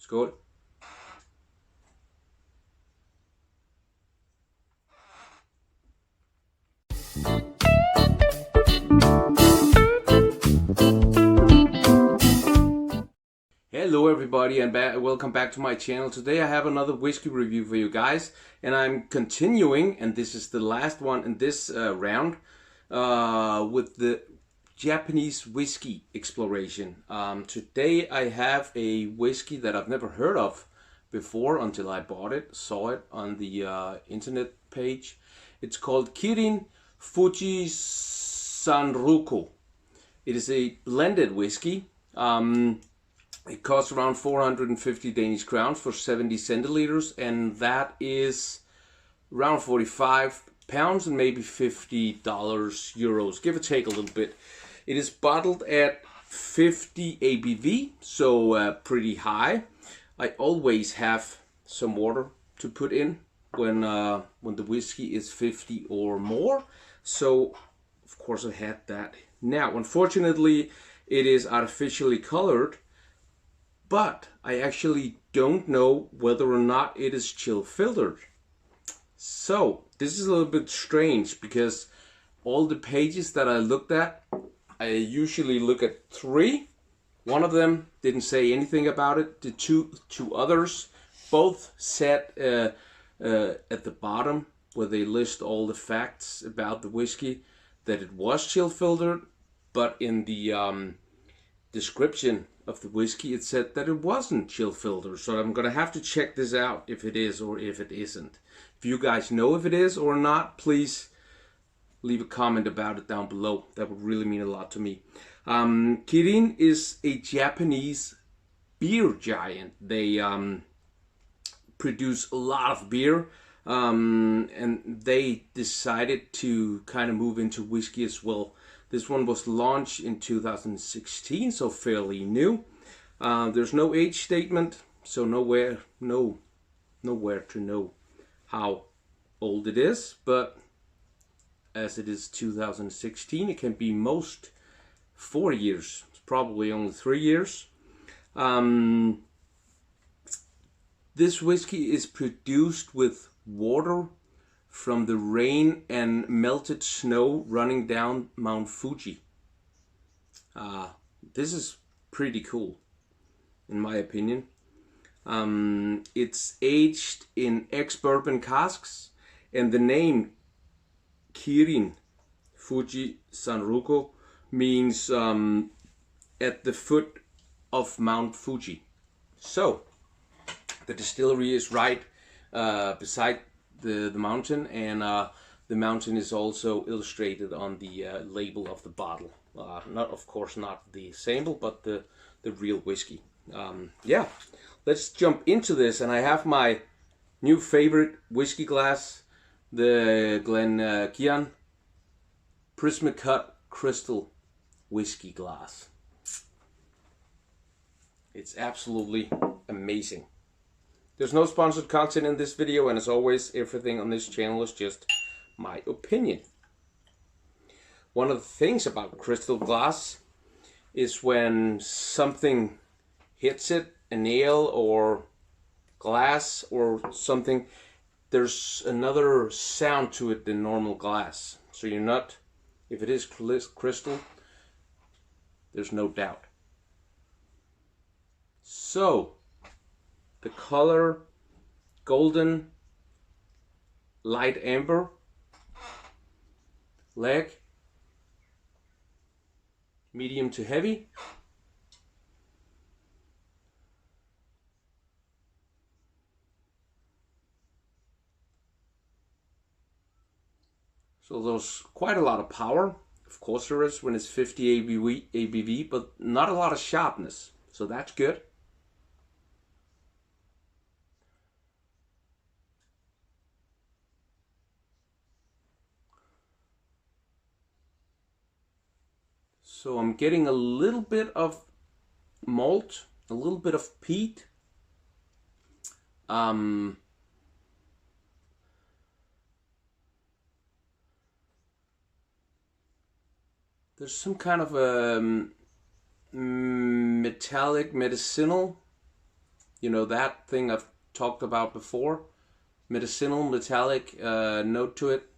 Skål. Hello everybody and welcome back to my channel. Today I have another whiskey review for you guys, and I'm continuing, and this is the last one in this round, with the Japanese whiskey exploration. Today I have a whiskey that I've never heard of before until I bought it, saw it on the internet page. It's called Kirin Fuji-sanroku. It is a blended whiskey. It costs around 450 Danish crowns for 70 centiliters, and that is around 45 pounds and maybe $50 euros, give or take a little bit. It is bottled at 50 ABV, so pretty high. I always have some water to put in when the whiskey is 50 or more, so of course I had that. Now, unfortunately, it is artificially colored, but I actually don't know whether or not it is chill filtered. So this is a little bit strange because all the pages that I looked at, I usually look at 3. One of them didn't say anything about it. The two others both said at the bottom, where they list all the facts about the whiskey, that it was chill filtered, but in the description of the whiskey it said that it wasn't chill filtered. So I'm gonna have to check this out if it is or if it isn't. If you guys know if it is or not, please leave a comment about it down below. That would really mean a lot to me. Kirin is a Japanese beer giant. They produce a lot of beer, and they decided to kind of move into whiskey as well. This one was launched in 2016, so fairly new. There's no age statement, so nowhere to know how old it is, but as it is 2016, it can be most 4 years. It's probably only 3 years. This whiskey is produced with water from the rain and melted snow running down Mount Fuji. This is pretty cool, in my opinion. It's aged in ex-bourbon casks, and the name Kirin Fuji-sanroku means at the foot of Mount Fuji. So the distillery is right beside the mountain, and the mountain is also illustrated on the label of the bottle. Not, of course, not the sample, but the real whiskey. Yeah, let's jump into this, and I have my new favorite whiskey glass, the Glencairn Prismacut Crystal whiskey glass. It's absolutely amazing. There's no sponsored content in this video, and as always, everything on this channel is just my opinion. One of the things about crystal glass is when something hits it, a nail or glass or something, there's another sound to it than normal glass. So you're not, if it is crystal, there's no doubt. So the color, golden, light amber, leg, medium to heavy. So there's quite a lot of power. Of course there is when it's 50 ABV, but not a lot of sharpness. So that's good. So I'm getting a little bit of malt, a little bit of peat. There's some kind of a metallic medicinal You know, that thing I've talked about before. Medicinal, metallic note to it.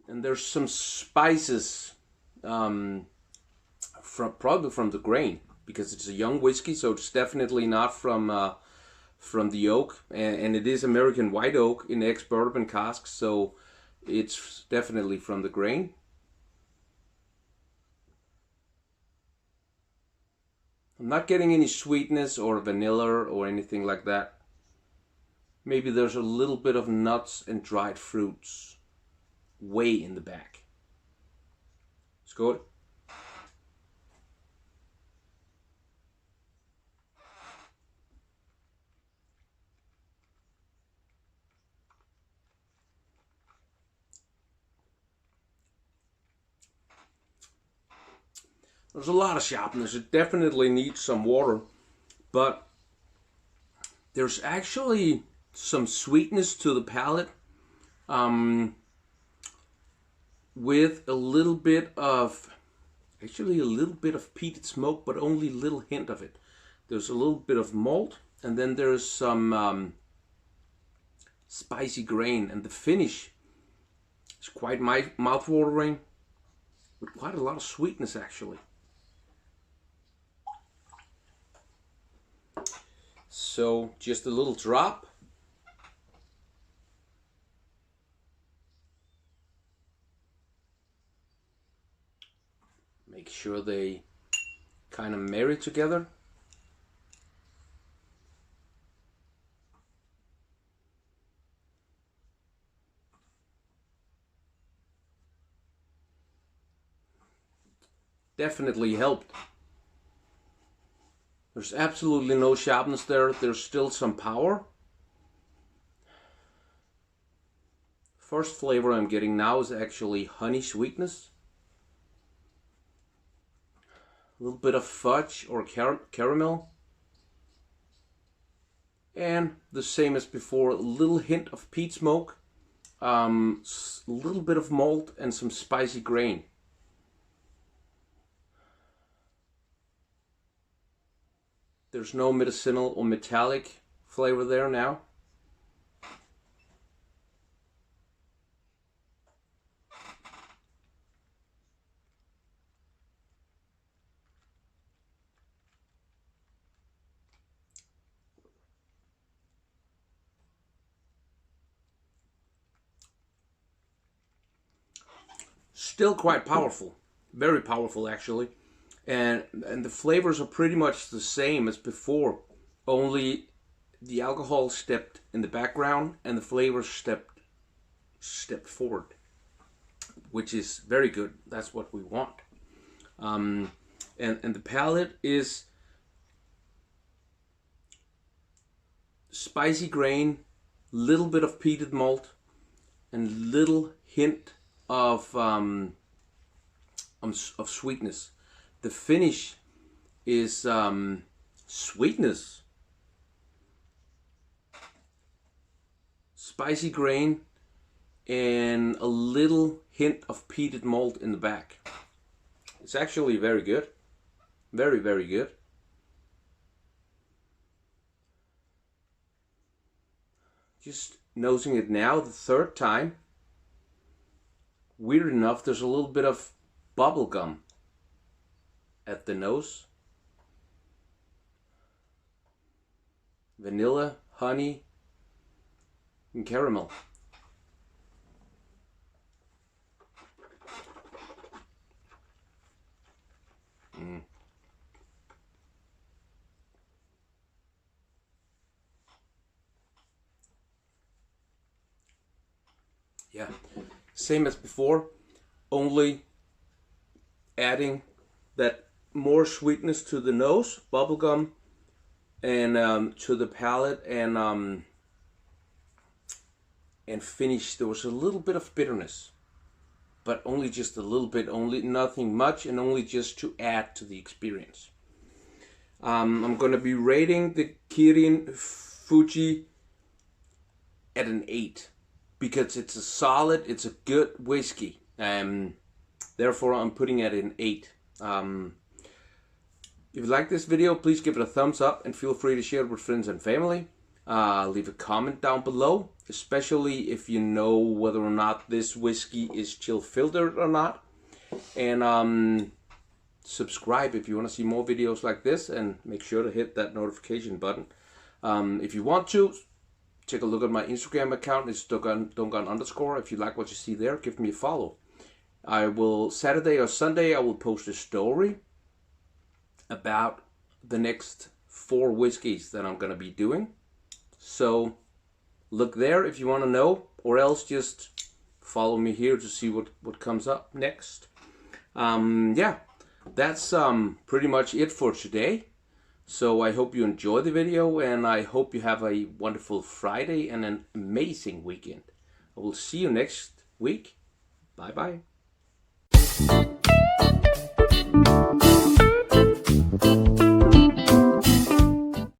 And there's some spices probably from the grain, because it's a young whiskey, so it's definitely not from the oak, and it is American white oak in ex-bourbon casks, so it's definitely from the grain. I'm not getting any sweetness or vanilla or anything like that. Maybe there's a little bit of nuts and dried fruits way in the back. Skål. There's a lot of sharpness. It definitely needs some water, but there's actually some sweetness to the palate, with a little bit of, actually a little bit of peated smoke, but only a little hint of it. There's a little bit of malt, and then there's some spicy grain, and the finish is quite mouth-watering, with quite a lot of sweetness actually. So just a little drop. Make sure they kind of marry together. Definitely helped. There's absolutely no sharpness there. There's still some power. First flavor I'm getting now is actually honey sweetness. A little bit of fudge or caramel. And the same as before, a little hint of peat smoke. A little bit of malt and some spicy grain. There's no medicinal or metallic flavor there now. Still quite powerful, very powerful actually. And the flavors are pretty much the same as before, only the alcohol stepped in the background and the flavors stepped forward, which is very good. That's what we want. And the palate is spicy grain, little bit of peated malt, and little hint of sweetness. The finish is sweetness, spicy grain, and a little hint of peated malt in the back. It's actually very good. Very, very good. Just nosing it now the third time. Weird enough, there's a little bit of bubble gum at the nose. Vanilla, honey, and caramel. Yeah, same as before, only adding that more sweetness to the nose, bubblegum, and to the palate, and finish. There was a little bit of bitterness, but only just a little bit, only nothing much, and only just to add to the experience. I'm gonna be rating the Kirin Fuji at an 8 because it's a solid, it's a good whiskey. Therefore, I'm putting it in 8. If you like this video, please give it a thumbs up and feel free to share it with friends and family. Leave a comment down below, especially if you know whether or not this whiskey is chill filtered or not. And subscribe if you want to see more videos like this, and make sure to hit that notification button. If you want to, take a look at my Instagram account. It's Dunkeren_. If you like what you see there, give me a follow. Saturday or Sunday, I will post a story about the next 4 whiskeys that I'm going to be doing. So look there if you want to know, or else just follow me here to see what comes up next. Yeah, that's pretty much it for today. So I hope you enjoy the video, and I hope you have a wonderful Friday and an amazing weekend. I will see you next week. Bye bye.